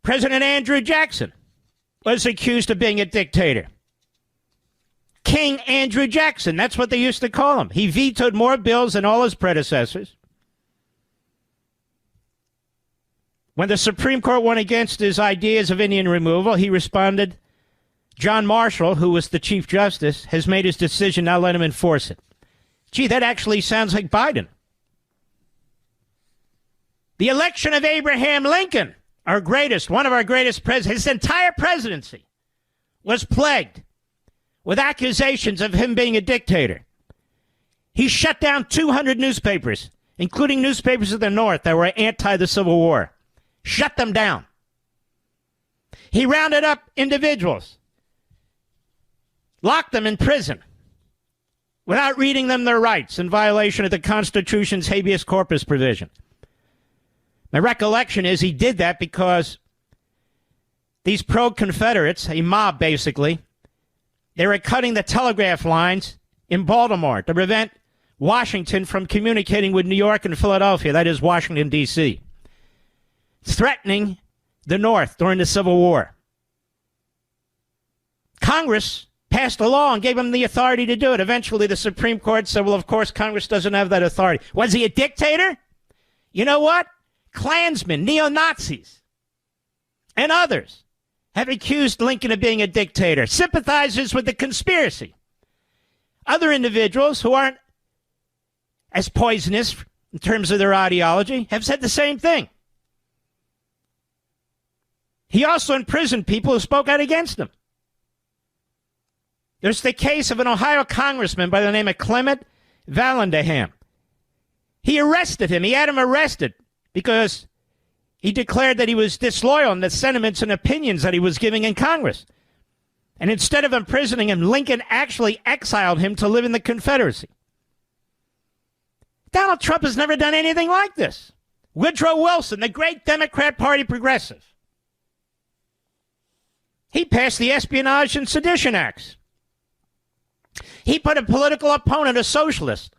President Andrew Jackson was accused of being a dictator. King Andrew Jackson, that's what they used to call him. He vetoed more bills than all his predecessors. When the Supreme Court went against his ideas of Indian removal, he responded John Marshall, who was the Chief Justice, has made his decision. Now let him enforce it. Gee, that actually sounds like Biden. The election of Abraham Lincoln, one of our greatest presidents, his entire presidency was plagued with accusations of him being a dictator. He shut down 200 newspapers, including newspapers of the North that were anti the Civil War. Shut them down. He rounded up individuals, locked them in prison without reading them their rights in violation of the Constitution's habeas corpus provision. My recollection is he did that because these pro-Confederates, a mob basically, they were cutting the telegraph lines in Baltimore to prevent Washington from communicating with New York and Philadelphia, that is Washington, D.C., threatening the North during the Civil War. Congress passed a law and gave him the authority to do it. Eventually, the Supreme Court said, well, of course, Congress doesn't have that authority. Was he a dictator? You know what? Klansmen, neo-Nazis, and others have accused Lincoln of being a dictator, sympathizers with the conspiracy. Other individuals who aren't as poisonous in terms of their ideology have said the same thing. He also imprisoned people who spoke out against him. There's the case of an Ohio congressman by the name of Clement Vallandigham. He arrested him. He had him arrested because he declared that he was disloyal in the sentiments and opinions that he was giving in Congress. And instead of imprisoning him, Lincoln actually exiled him to live in the Confederacy. Donald Trump has never done anything like this. Woodrow Wilson, the great Democrat Party progressive, he passed the Espionage and Sedition Acts. He put a political opponent, a socialist,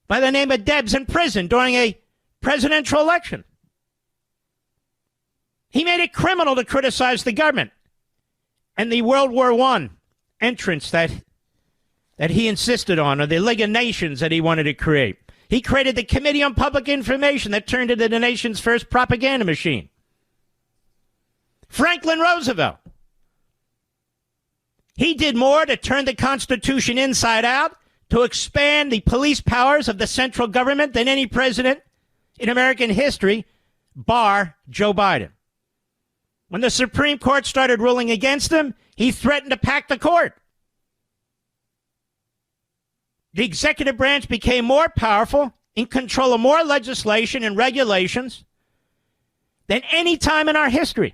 by the name of Debs in prison during a presidential election. He made it criminal to criticize the government and the World War I entrance that he insisted on, or the League of Nations that he wanted to create. He created the Committee on Public Information that turned into the nation's first propaganda machine. Franklin Roosevelt. He did more to turn the Constitution inside out, to expand the police powers of the central government than any president in American history, bar Joe Biden. When the Supreme Court started ruling against him, he threatened to pack the court. The executive branch became more powerful, in control of more legislation and regulations than any time in our history.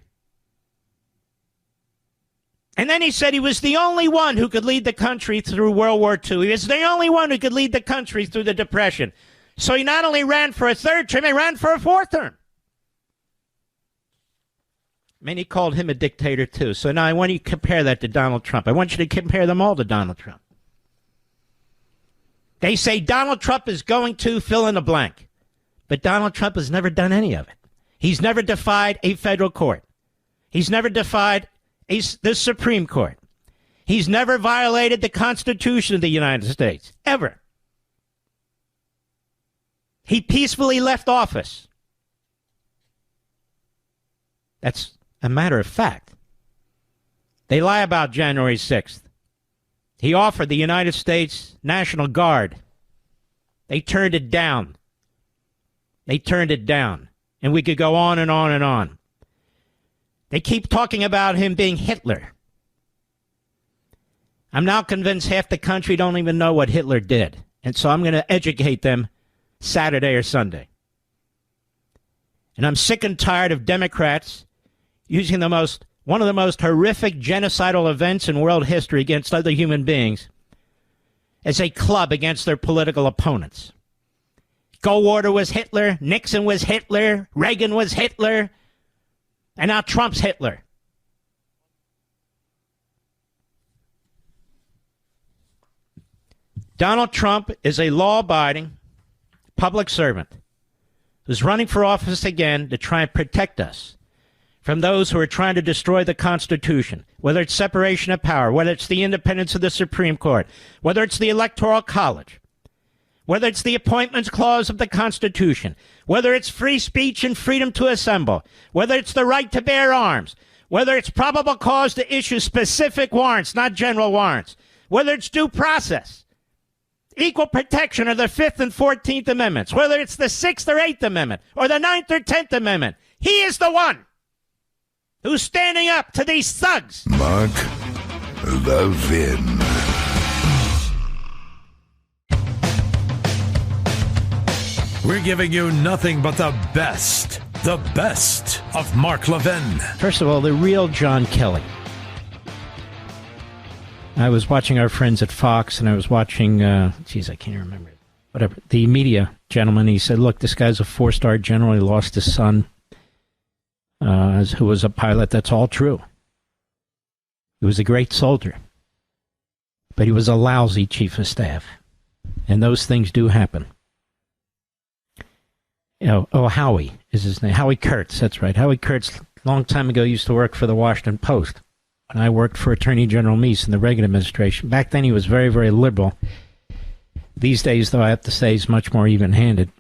And then he said he was the only one who could lead the country through World War II. He was the only one who could lead the country through the Depression. So he not only ran for a third term, he ran for a fourth term. Many called him a dictator, too. So now I want you to compare that to Donald Trump. I want you to compare them all to Donald Trump. They say Donald Trump is going to fill in the blank. But Donald Trump has never done any of it. He's never defied a federal court. He's never defied the Supreme Court. He's never violated the Constitution of the United States, ever. He peacefully left office. That's a matter of fact. They lie about January 6th. He offered the United States National Guard. They turned it down. They turned it down. And we could go on and on and on. They keep talking about him being Hitler. I'm now convinced half the country don't even know what Hitler did. And so I'm going to educate them Saturday or Sunday. And I'm sick and tired of Democrats using one of the most horrific genocidal events in world history against other human beings as a club against their political opponents. Goldwater was Hitler, Nixon was Hitler, Reagan was Hitler, and now Trump's Hitler. Donald Trump is a law-abiding public servant who's running for office again to try and protect us from those who are trying to destroy the Constitution, whether it's separation of power, whether it's the independence of the Supreme Court, whether it's the Electoral College, whether it's the Appointments Clause of the Constitution, whether it's free speech and freedom to assemble, whether it's the right to bear arms, whether it's probable cause to issue specific warrants, not general warrants, whether it's due process, equal protection, or the 5th and 14th Amendments, whether it's the 6th or 8th Amendment, or the 9th or 10th Amendment, he is the one who's standing up to these thugs. Mark Levin. We're giving you nothing but the best of Mark Levin. First of all, the real John Kelly. I was watching our friends at Fox, and I was watching, I can't remember it. Whatever, the media gentleman, he said, look, this guy's a 4-star general. He lost his son, who was a pilot. That's all true. He was a great soldier. But he was a lousy chief of staff. And those things do happen. Howie is his name. Howie Kurtz, that's right. Howie Kurtz, long time ago, used to work for the Washington Post. And I worked for Attorney General Meese in the Reagan administration. Back then, he was very, very liberal. These days, though, I have to say he's much more even-handed.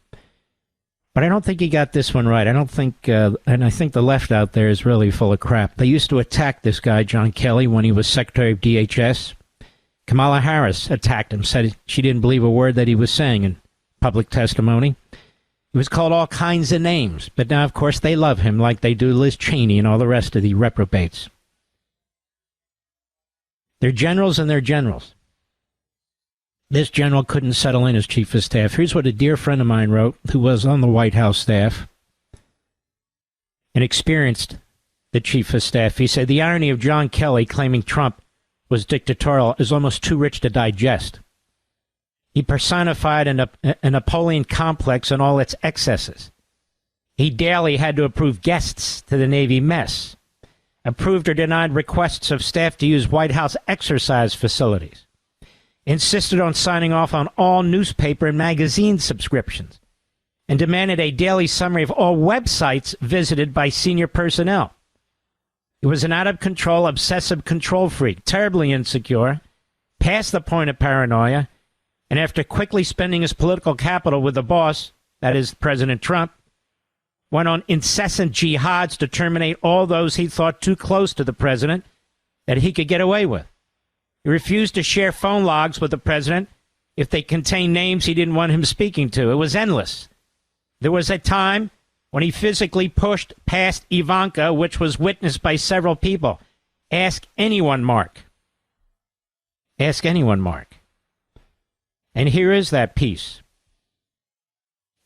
But I don't think he got this one right. I don't think, and I think the left out there is really full of crap. They used to attack this guy, John Kelly, when he was Secretary of DHS. Kamala Harris attacked him, said she didn't believe a word that he was saying in public testimony. He was called all kinds of names, but now, of course, they love him like they do Liz Cheney and all the rest of the reprobates. They're generals and they're generals. This general couldn't settle in as chief of staff. Here's what a dear friend of mine wrote, who was on the White House staff and experienced the chief of staff. He said, the irony of John Kelly claiming Trump was dictatorial is almost too rich to digest. He personified a Napoleon complex and all its excesses. He daily had to approve guests to the Navy mess, approved or denied requests of staff to use White House exercise facilities, insisted on signing off on all newspaper and magazine subscriptions, and demanded a daily summary of all websites visited by senior personnel. He was an out-of-control, obsessive control freak, terribly insecure, past the point of paranoia, and after quickly spending his political capital with the boss, that is President Trump, went on incessant jihads to terminate all those he thought too close to the president that he could get away with. He refused to share phone logs with the president if they contained names he didn't want him speaking to. It was endless. There was a time when he physically pushed past Ivanka, which was witnessed by several people. Ask anyone, Mark. Ask anyone, Mark. And here is that piece.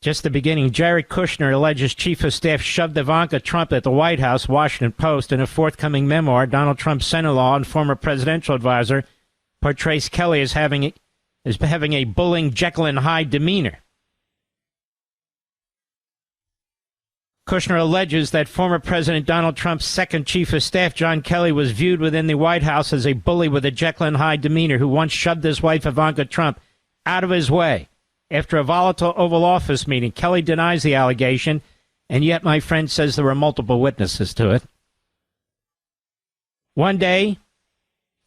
Just the beginning. Jared Kushner alleges chief of staff shoved Ivanka Trump at the White House, Washington Post. In a forthcoming memoir, Donald Trump's son-in-law and former presidential advisor portrays Kelly as having a bullying Jekyll and Hyde demeanor. Kushner alleges that former President Donald Trump's second chief of staff, John Kelly, was viewed within the White House as a bully with a Jekyll and Hyde demeanor who once shoved his wife, Ivanka Trump, out of his way. After a volatile Oval Office meeting, Kelly denies the allegation, and yet my friend says there were multiple witnesses to it. One day,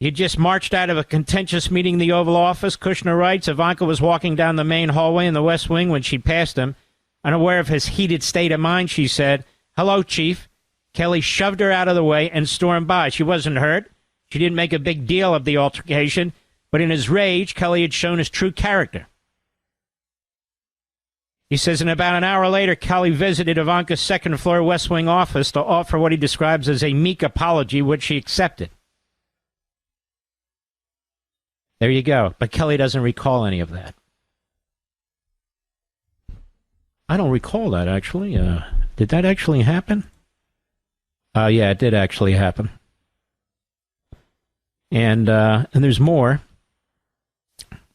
he just marched out of a contentious meeting in the Oval Office. Kushner writes, Ivanka was walking down the main hallway in the West Wing when she passed him. Unaware of his heated state of mind, she said, "Hello, Chief." Kelly shoved her out of the way and stormed by. She wasn't hurt. She didn't make a big deal of the altercation, but in his rage, Kelly had shown his true character. He says, and about an hour later, Kelly visited Ivanka's second-floor West Wing office to offer what he describes as a meek apology, which she accepted. There you go. But Kelly doesn't recall any of that. I don't recall that, actually. Did that actually happen? Yeah, it did actually happen. And there's more.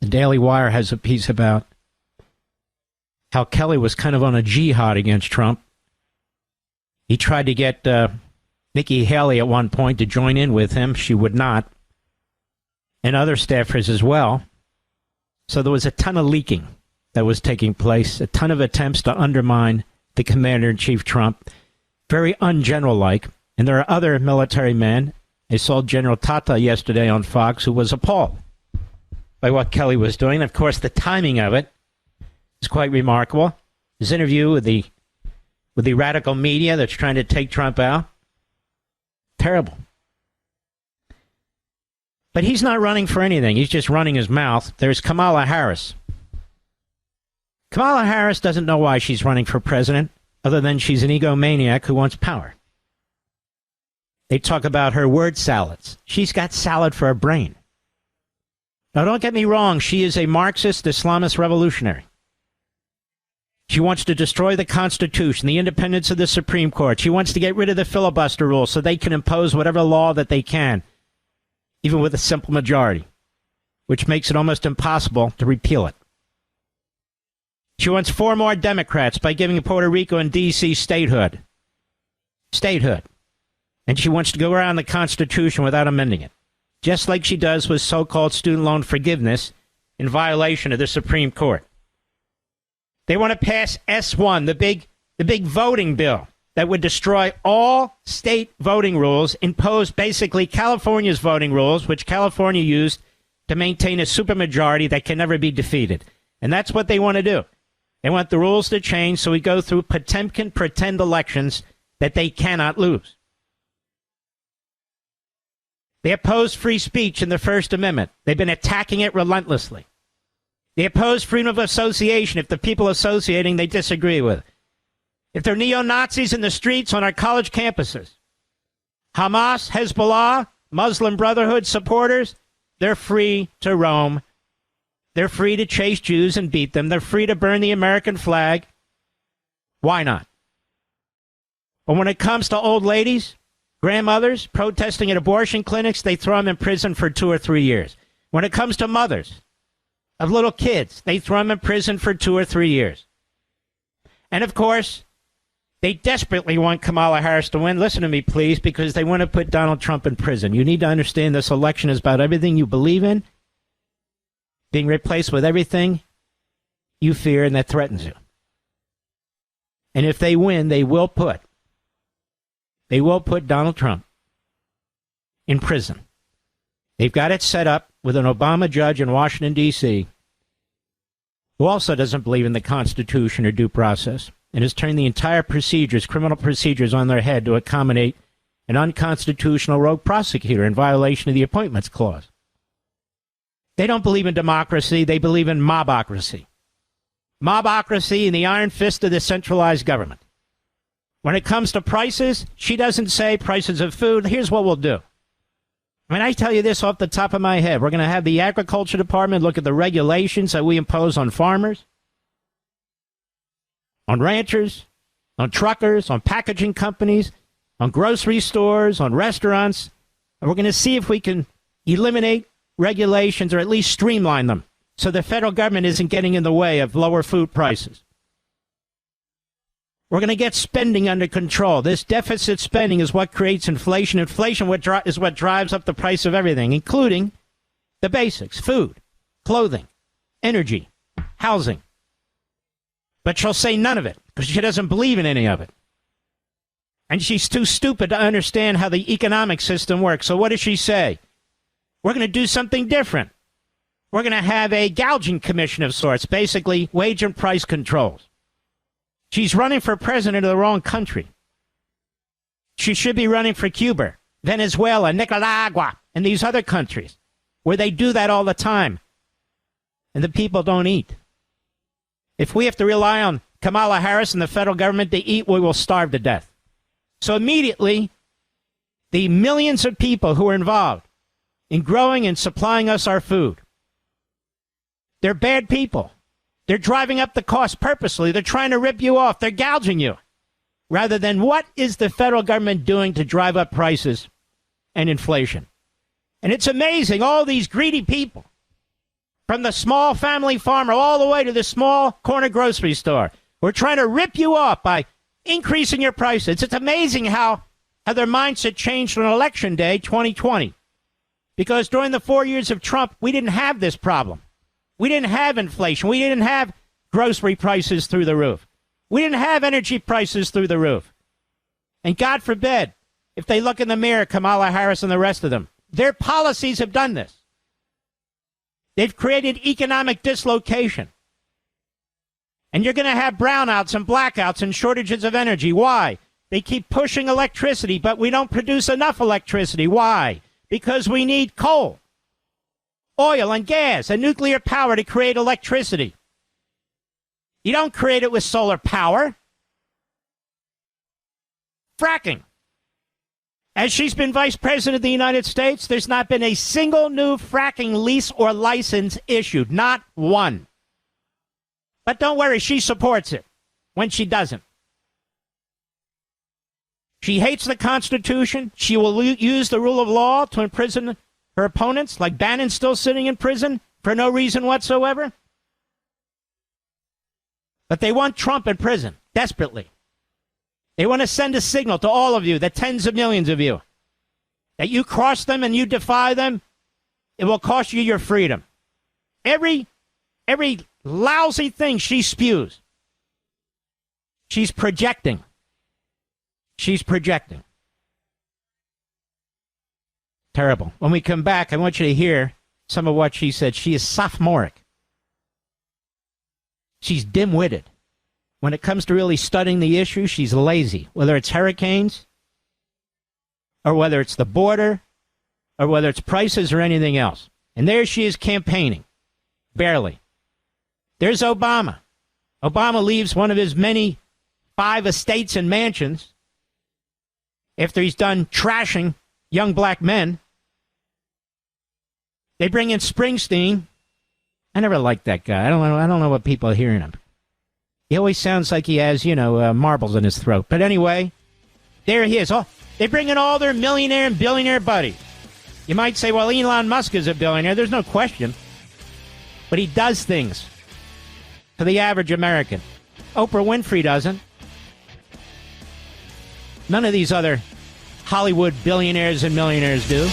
The Daily Wire has a piece about how Kelly was kind of on a jihad against Trump. He tried to get Nikki Haley at one point to join in with him. She would not. And other staffers as well. So there was a ton of leaking that was taking place, a ton of attempts to undermine the commander-in-chief Trump. Very ungeneral-like. And there are other military men. I saw General Tata yesterday on Fox, who was appalled by what Kelly was doing. Of course, the timing of it is quite remarkable. His interview with the radical media that's trying to take Trump out Terrible. But he's not running for anything. He's just running his mouth. There's Kamala Harris. Kamala Harris doesn't know why she's running for president, other than she's an egomaniac who wants power. They talk about her word salads. She's got salad for her brain. Now, don't get me wrong. She is a Marxist Islamist revolutionary. She wants to destroy the Constitution, the independence of the Supreme Court. She wants to get rid of the filibuster rule so they can impose whatever law that they can, even with a simple majority, which makes it almost impossible to repeal it. She wants 4 more Democrats by giving Puerto Rico and D.C. statehood. Statehood. And she wants to go around the Constitution without amending it, just like she does with so-called student loan forgiveness in violation of the Supreme Court. They want to pass S1, the big voting bill that would destroy all state voting rules, impose basically California's voting rules, which California used to maintain a supermajority that can never be defeated. And that's what they want to do. They want the rules to change so we go through Potemkin pretend elections that they cannot lose. They oppose free speech in the First Amendment. They've been attacking it relentlessly. They oppose freedom of association if the people associating they disagree with. If they're neo-Nazis in the streets on our college campuses, Hamas, Hezbollah, Muslim Brotherhood supporters, they're free to roam. They're free to chase Jews and beat them. They're free to burn the American flag. Why not? But when it comes to old ladies, grandmothers protesting at abortion clinics, they throw them in prison for 2 or 3 years. When it comes to mothers of little kids, they throw them in prison for 2 or 3 years. And of course, they desperately want Kamala Harris to win. Listen to me, please, because they want to put Donald Trump in prison. You need to understand this election is about everything you believe in being replaced with everything you fear and that threatens you. And if they win, they will put Donald Trump in prison. They've got it set up with an Obama judge in Washington, D.C., who also doesn't believe in the Constitution or due process and has turned the entire procedures, criminal procedures, on their head to accommodate an unconstitutional rogue prosecutor in violation of the Appointments Clause. They don't believe in democracy. They believe in mobocracy. Mobocracy and the iron fist of the centralized government. When it comes to prices, she doesn't say prices of food. Here's what we'll do. I mean, I tell you this off the top of my head. We're going to have the Agriculture Department look at the regulations that we impose on farmers, on ranchers, on truckers, on packaging companies, on grocery stores, on restaurants. And we're going to see if we can eliminate regulations or at least streamline them so the federal government isn't getting in the way of lower food prices. We're going to get spending under control. This deficit spending is what creates inflation. Inflation is what drives up the price of everything, including the basics: food, clothing, energy, housing. But she'll say none of it because she doesn't believe in any of it. And she's too stupid to understand how the economic system works. So what does she say? We're going to do something different. We're going to have a gouging commission of sorts, basically wage and price controls. She's running for president of the wrong country. She should be running for Cuba, Venezuela, Nicaragua, and these other countries where they do that all the time. And the people don't eat. If we have to rely on Kamala Harris and the federal government to eat, we will starve to death. So immediately, the millions of people who are involved in growing and supplying us our food, they're bad people. They're driving up the cost purposely. They're trying to rip you off. They're gouging you. Rather than what is the federal government doing to drive up prices and inflation? And it's amazing, all these greedy people, from the small family farmer all the way to the small corner grocery store, who are trying to rip you off by increasing your prices. It's amazing how their mindset changed on election day 2020. Because during the 4 years of Trump, we didn't have this problem. We didn't have inflation. We didn't have grocery prices through the roof. We didn't have energy prices through the roof. And God forbid, if they look in the mirror, Kamala Harris and the rest of them, their policies have done this. They've created economic dislocation. And you're going to have brownouts and blackouts and shortages of energy. Why? They keep pushing electricity, but we don't produce enough electricity. Why? Because we need coal, oil, and gas, and nuclear power to create electricity. You don't create it with solar power. Fracking. As she's been vice president of the United States, there's not been a single new fracking lease or license issued. Not one. But don't worry, she supports it when she doesn't. She hates the Constitution. She will use the rule of law to imprison her opponents, like Bannon's still sitting in prison for no reason whatsoever. But they want Trump in prison, desperately. They want to send a signal to all of you, the tens of millions of you, that you cross them and you defy them, it will cost you your freedom. Every lousy thing she spews, she's projecting. She's projecting. Terrible. When we come back, I want you to hear some of what she said. She is sophomoric. She's dim-witted. When it comes to really studying the issue, she's lazy. Whether it's hurricanes, or whether it's the border, or whether it's prices or anything else. And there she is campaigning. Barely. There's Obama. Obama leaves one of his many 5 estates and mansions after he's done trashing young black men. They bring in Springsteen. I never liked that guy. I don't know what people are hearing him. He always sounds like he has, marbles in his throat. But anyway, there he is. Oh, they bring in all their millionaire and billionaire buddies. You might say, well, Elon Musk is a billionaire. There's no question. But he does things for the average American. Oprah Winfrey doesn't. None of these other Hollywood billionaires and millionaires do.